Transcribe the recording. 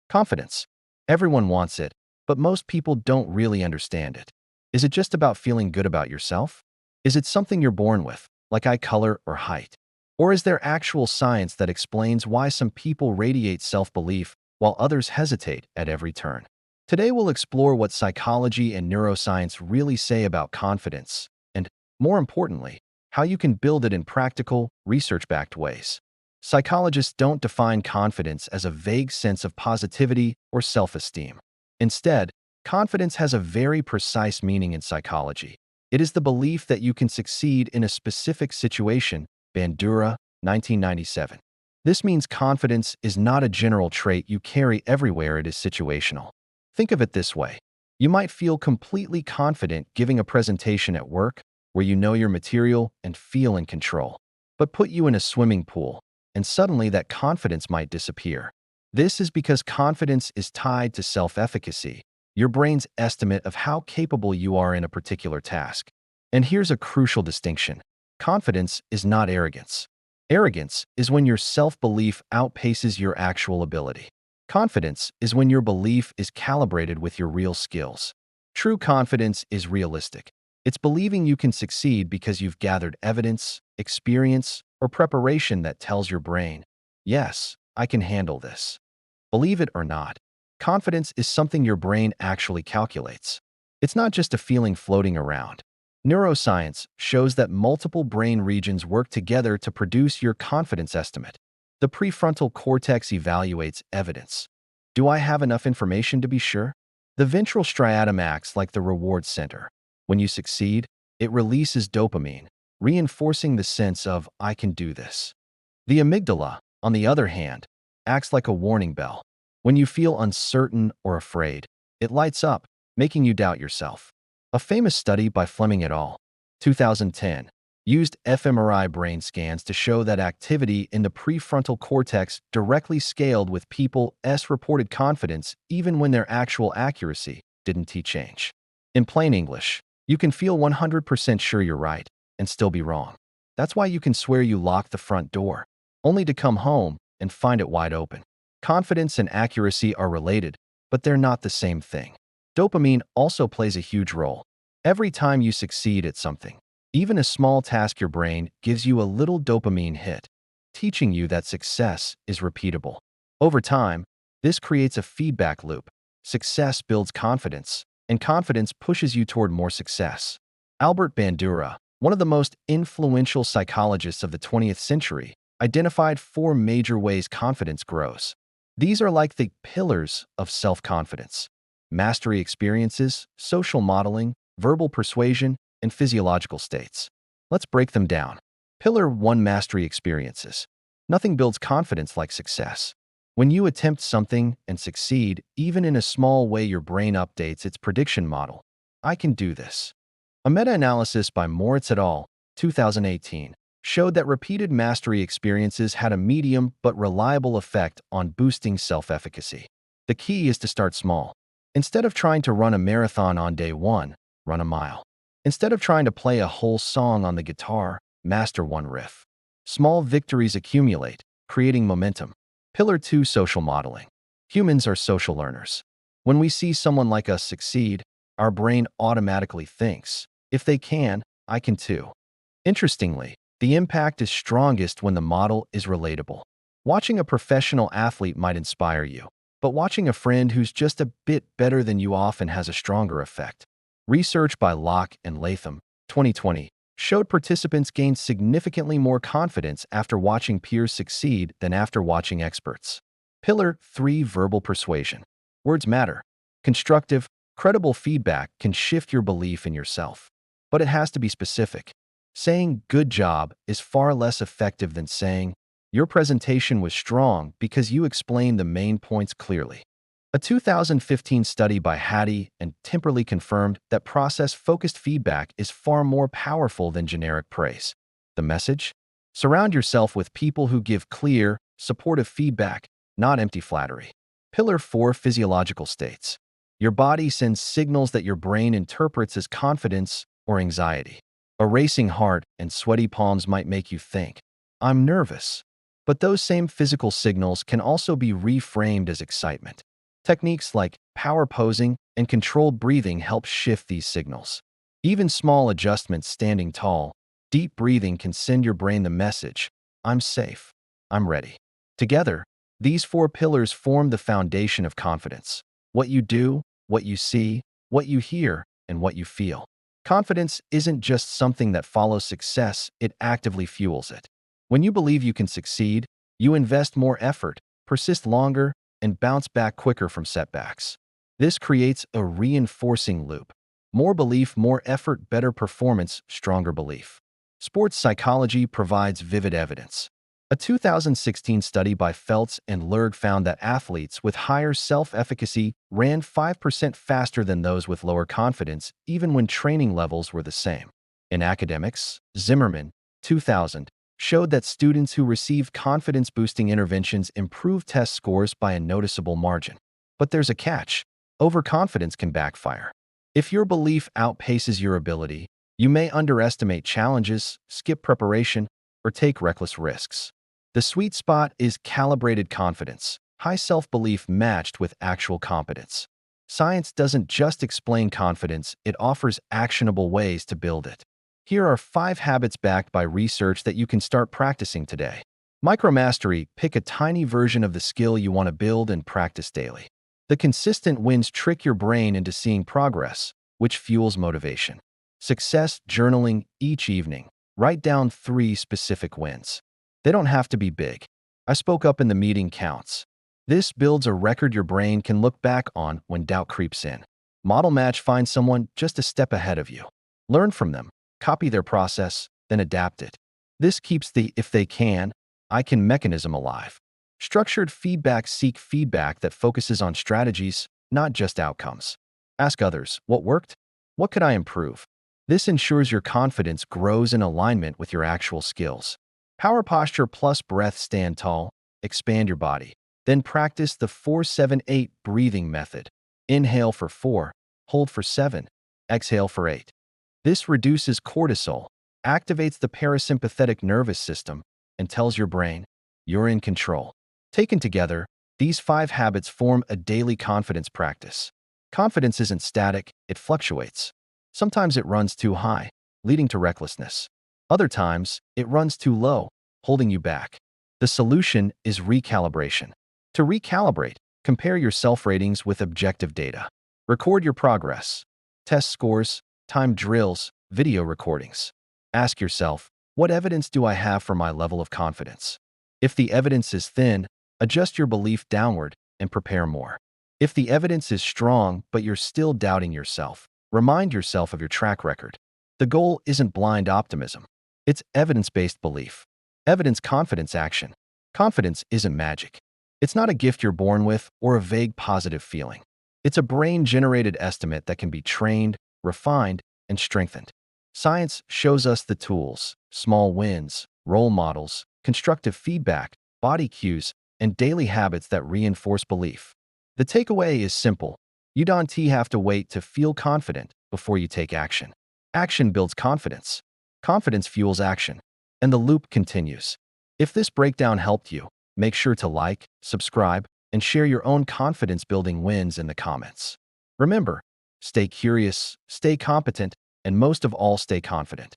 Confidence. Everyone wants it, but most people don't really understand it. Is it just about feeling good about yourself? Is it something you're born with, like eye color or height? Or is there actual science that explains why some people radiate self-belief while others hesitate at every turn? Today we'll explore what psychology and neuroscience really say about confidence, and, more importantly, how you can build it in practical, research-backed ways. Psychologists don't define confidence as a vague sense of positivity or self-esteem. Instead, confidence has a very precise meaning in psychology. It is the belief that you can succeed in a specific situation. Bandura, 1997. This means confidence is not a general trait you carry everywhere, it is situational. Think of it this way. You might feel completely confident giving a presentation at work, where you know your material and feel in control. But put you in a swimming pool, and suddenly that confidence might disappear. This is because confidence is tied to self-efficacy, your brain's estimate of how capable you are in a particular task. And here's a crucial distinction. Confidence is not arrogance. Arrogance is when your self-belief outpaces your actual ability. Confidence is when your belief is calibrated with your real skills. True confidence is realistic. It's believing you can succeed because you've gathered evidence, experience, or preparation that tells your brain, yes, I can handle this. Believe it or not, confidence is something your brain actually calculates. It's not just a feeling floating around. Neuroscience shows that multiple brain regions work together to produce your confidence estimate. The prefrontal cortex evaluates evidence. Do I have enough information to be sure? The ventral striatum acts like the reward center. When you succeed, it releases dopamine, reinforcing the sense of, I can do this. The amygdala, on the other hand, acts like a warning bell. When you feel uncertain or afraid, it lights up, making you doubt yourself. A famous study by Fleming et al., 2010, used fMRI brain scans to show that activity in the prefrontal cortex directly scaled with people's reported confidence even when their actual accuracy didn't change. In plain English, you can feel 100% sure you're right and still be wrong. That's why you can swear you locked the front door, only to come home and find it wide open. Confidence and accuracy are related, but they're not the same thing. Dopamine also plays a huge role. Every time you succeed at something, even a small task, your brain gives you a little dopamine hit, teaching you that success is repeatable. Over time, this creates a feedback loop. Success builds confidence, and confidence pushes you toward more success. Albert Bandura, one of the most influential psychologists of the 20th century, identified 4 major ways confidence grows. These are like the pillars of self-confidence: mastery experiences, social modeling, verbal persuasion, and physiological states. Let's break them down. Pillar 1: mastery experiences. Nothing builds confidence like success. When you attempt something and succeed, even in a small way, your brain updates its prediction model. I can do this. A meta-analysis by Moritz et al., 2018, showed that repeated mastery experiences had a medium but reliable effect on boosting self-efficacy. The key is to start small. Instead of trying to run a marathon on day 1, run a mile. Instead of trying to play a whole song on the guitar, master one riff. Small victories accumulate, creating momentum. Pillar 2: social modeling. Humans are social learners. When we see someone like us succeed, our brain automatically thinks, if they can, I can too. Interestingly, the impact is strongest when the model is relatable. Watching a professional athlete might inspire you, but watching a friend who's just a bit better than you often has a stronger effect. Research by Locke and Latham, 2020, showed participants gained significantly more confidence after watching peers succeed than after watching experts. Pillar 3: verbal persuasion. Words matter. Constructive, credible feedback can shift your belief in yourself, but it has to be specific. Saying "good job" is far less effective than saying "your presentation was strong" because you explained the main points clearly. A 2015 study by Hattie and Timperley confirmed that process-focused feedback is far more powerful than generic praise. The message? Surround yourself with people who give clear, supportive feedback, not empty flattery. Pillar 4: physiological states. Your body sends signals that your brain interprets as confidence or anxiety. A racing heart and sweaty palms might make you think, I'm nervous. But those same physical signals can also be reframed as excitement. Techniques like power posing and controlled breathing help shift these signals. Even small adjustments standing tall, deep breathing can send your brain the message, I'm safe, I'm ready. Together, these four pillars form the foundation of confidence. What you do, what you see, what you hear, and what you feel. Confidence isn't just something that follows success, it actively fuels it. When you believe you can succeed, you invest more effort, persist longer, and bounce back quicker from setbacks. This creates a reinforcing loop. More belief, more effort, better performance, stronger belief. Sports psychology provides vivid evidence. A 2016 study by Feltz and Lerg found that athletes with higher self-efficacy ran 5% faster than those with lower confidence, even when training levels were the same. In academics, Zimmerman, 2000, showed that students who received confidence-boosting interventions improved test scores by a noticeable margin. But there's a catch. Overconfidence can backfire. If your belief outpaces your ability, you may underestimate challenges, skip preparation, or take reckless risks. The sweet spot is calibrated confidence, high self-belief matched with actual competence. Science doesn't just explain confidence, it offers actionable ways to build it. Here are 5 habits backed by research that you can start practicing today. Micromastery: pick a tiny version of the skill you want to build and practice daily. The consistent wins trick your brain into seeing progress, which fuels motivation. Success journaling: each evening, write down 3 specific wins. They don't have to be big. I spoke up in the meeting counts. This builds a record your brain can look back on when doubt creeps in. Model match: find someone just a step ahead of you. Learn from them, copy their process, then adapt it. This keeps the if they can, I can mechanism alive. Structured feedback: seek feedback that focuses on strategies, not just outcomes. Ask others, what worked? What could I improve? This ensures your confidence grows in alignment with your actual skills. Power posture plus breath: stand tall, expand your body. Then practice the 4-7-8 breathing method. Inhale for 4, hold for 7, exhale for 8. This reduces cortisol, activates the parasympathetic nervous system, and tells your brain, you're in control. Taken together, these 5 habits form a daily confidence practice. Confidence isn't static, it fluctuates. Sometimes it runs too high, leading to recklessness. Other times, it runs too low, holding you back. The solution is recalibration. To recalibrate, compare your self-ratings with objective data. Record your progress. Test scores, time drills, video recordings. Ask yourself, what evidence do I have for my level of confidence? If the evidence is thin, adjust your belief downward and prepare more. If the evidence is strong but you're still doubting yourself, remind yourself of your track record. The goal isn't blind optimism. It's evidence-based belief. Evidence, confidence, action. Confidence isn't magic. It's not a gift you're born with or a vague positive feeling. It's a brain-generated estimate that can be trained, refined, and strengthened. Science shows us the tools: small wins, role models, constructive feedback, body cues, and daily habits that reinforce belief. The takeaway is simple. You don't have to wait to feel confident before you take action. Action builds confidence. Confidence fuels action. And the loop continues. If this breakdown helped you, make sure to like, subscribe, and share your own confidence-building wins in the comments. Remember, stay curious, stay competent, and most of all, stay confident.